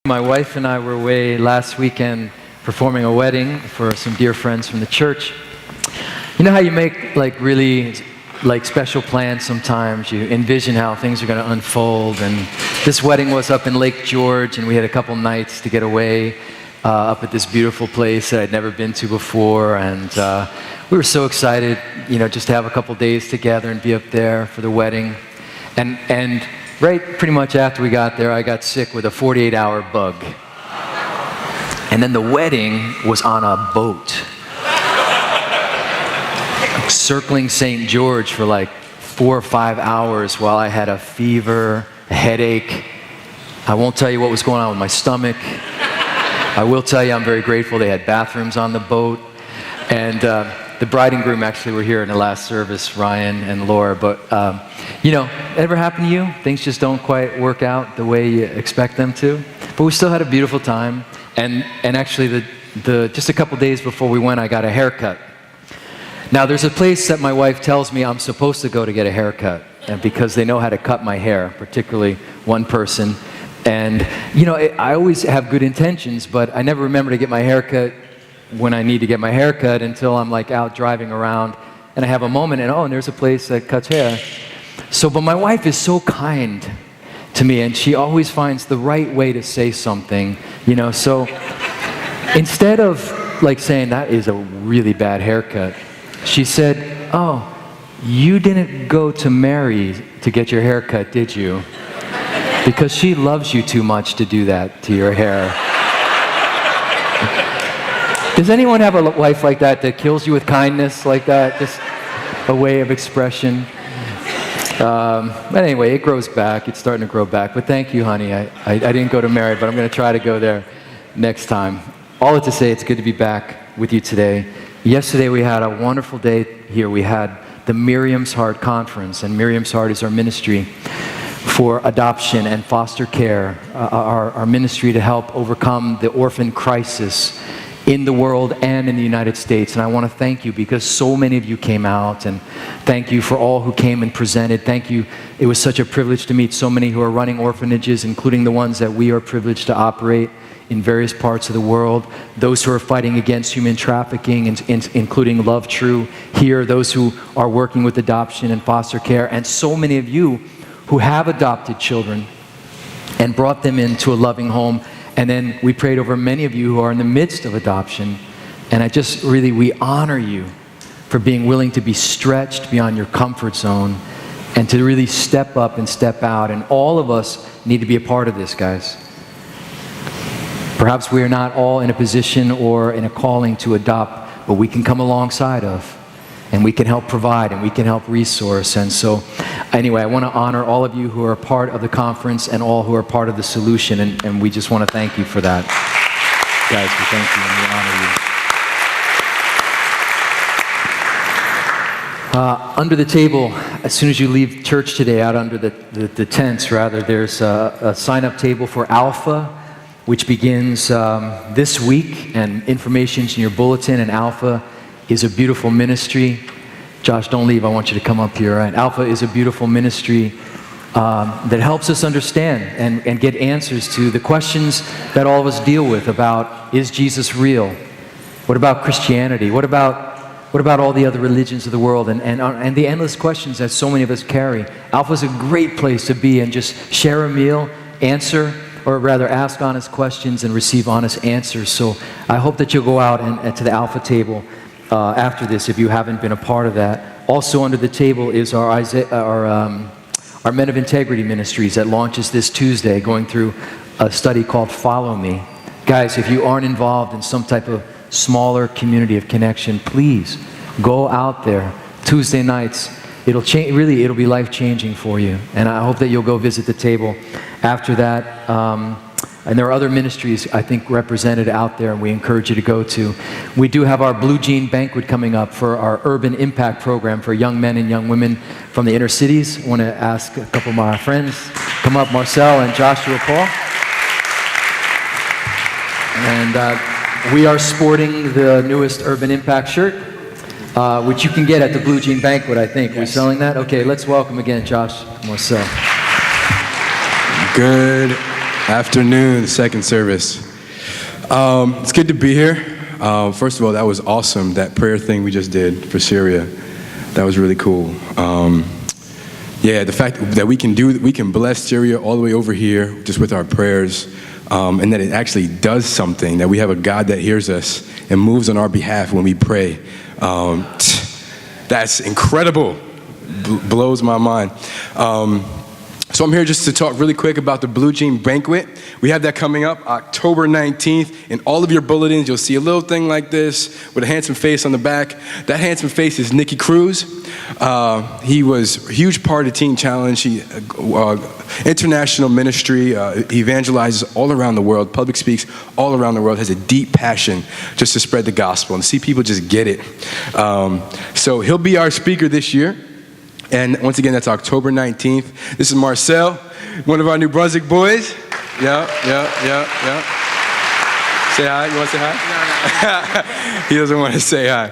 My wife and I were away last weekend performing a wedding for some dear friends from the church. You know how you make really special plans sometimes? You envision how things are going to unfold. And this wedding was up in Lake George, and we had a couple nights to get away up at this beautiful place that I'd never been to before. And we were so excited, just to have a couple days together and be up there for the wedding. And right pretty much after we got there, I got sick with a 48-hour bug. And then the wedding was on a boat, circling St. George for like 4 or 5 hours while I had a fever, a headache. I won't tell you what was going on with my stomach. I will tell you I'm very grateful they had bathrooms on the boat. And the bride and groom actually were here in the last service, Ryan and Laura. But, ever happen to you? Things just don't quite work out the way you expect them to. But we still had a beautiful time. And actually, just a couple days before we went, I got a haircut. Now, there's a place that my wife tells me I'm supposed to go to get a haircut, and because they know how to cut my hair, particularly one person. And, I always have good intentions, but I never remember to get my haircut when I need to get my haircut until I'm out driving around and I have a moment and there's a place that cuts hair. But my wife is so kind to me, and she always finds the right way to say something, so instead of saying that is a really bad haircut, she said, "Oh, you didn't go to Mary to get your haircut, did you? Because she loves you too much to do that to your hair." Does anyone have a wife like that kills you with kindness like that? Just a way of expression. But anyway, it grows back. It's starting to grow back. But thank you, honey. I didn't go to Mary, but I'm going to try to go there next time. All that to say, it's good to be back with you today. Yesterday we had a wonderful day here. We had the Miriam's Heart Conference, and Miriam's Heart is our ministry for adoption and foster care, our ministry to help overcome the orphan crisis in the world and in the United States. And I want to thank you because so many of you came out, and thank you for all who came and presented. Thank you. It was such a privilege to meet so many who are running orphanages, including the ones that we are privileged to operate in various parts of the world, those who are fighting against human trafficking, including Love True here, those who are working with adoption and foster care, and so many of you who have adopted children and brought them into a loving home. And then we prayed over many of you who are in the midst of adoption. And we honor you for being willing to be stretched beyond your comfort zone and to really step up and step out. And all of us need to be a part of this, guys. Perhaps we are not all in a position or in a calling to adopt, but we can come alongside of, and we can help provide, and we can help resource. And so, anyway, I want to honor all of you who are part of the conference and all who are part of the solution, and we just want to thank you for that. Guys, we thank you and we honor you. Under the table, as soon as you leave church today, out under the tents, rather, there's a sign-up table for Alpha, which begins this week, and information's in your bulletin. And Alpha is a beautiful ministry. Josh, don't leave. I want you to come up here. Right? Alpha is a beautiful ministry that helps us understand and get answers to the questions that all of us deal with about, is Jesus real? What about Christianity? What about all the other religions of the world? And the endless questions that so many of us carry. Alpha is a great place to be and just share a meal, answer, or rather ask honest questions and receive honest answers. So I hope that you'll go out and to the Alpha table after this if you haven't been a part of that. Also under the table is our Men of Integrity Ministries that launches this Tuesday, going through a study called Follow Me. Guys, if you aren't involved in some type of smaller community of connection, please go out there Tuesday nights. It'll be life-changing for you. And I hope that you'll go visit the table after that. And there are other ministries, I think, represented out there, and we encourage you to go to. We do have our Blue Jean Banquet coming up for our Urban Impact Program for young men and young women from the inner cities. I want to ask a couple of my friends, come up, Marcel and Joshua Paul. And we are sporting the newest Urban Impact shirt, which you can get at the Blue Jean Banquet, I think. Yes. We're selling that? Okay, let's welcome again Josh Marcel. Good Afternoon, second service. It's good to be here. First of all, that was awesome, that prayer thing we just did for Syria. That was really cool. The fact that we can bless Syria all the way over here just with our prayers, and that it actually does something, that we have a God that hears us and moves on our behalf when we pray. That's incredible. Blows my mind. So I'm here just to talk really quick about the Blue Jean Banquet. We have that coming up October 19th. In all of your bulletins, you'll see a little thing like this with a handsome face on the back. That handsome face is Nicky Cruz. He was a huge part of Teen Challenge. He international ministry. He evangelizes all around the world, public speaks all around the world, has a deep passion just to spread the gospel and see people just get it. So he'll be our speaker this year. And once again, that's October 19th. This is Marcel, one of our New Brunswick boys. Yeah. Say hi. You want to say hi? No. He doesn't want to say hi.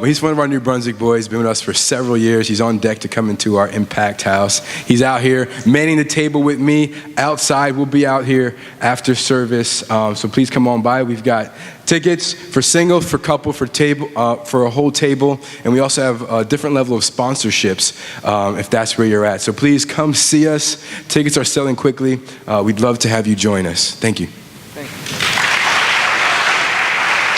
He's one of our New Brunswick boys, been with us for several years. He's on deck to come into our Impact House. He's out here manning the table with me. Outside, we'll be out here after service. So please come on by. We've got tickets for single, for couple, for table, for a whole table. And we also have a different level of sponsorships if that's where you're at. So please come see us. Tickets are selling quickly. We'd love to have you join us. Thank you. Thank you.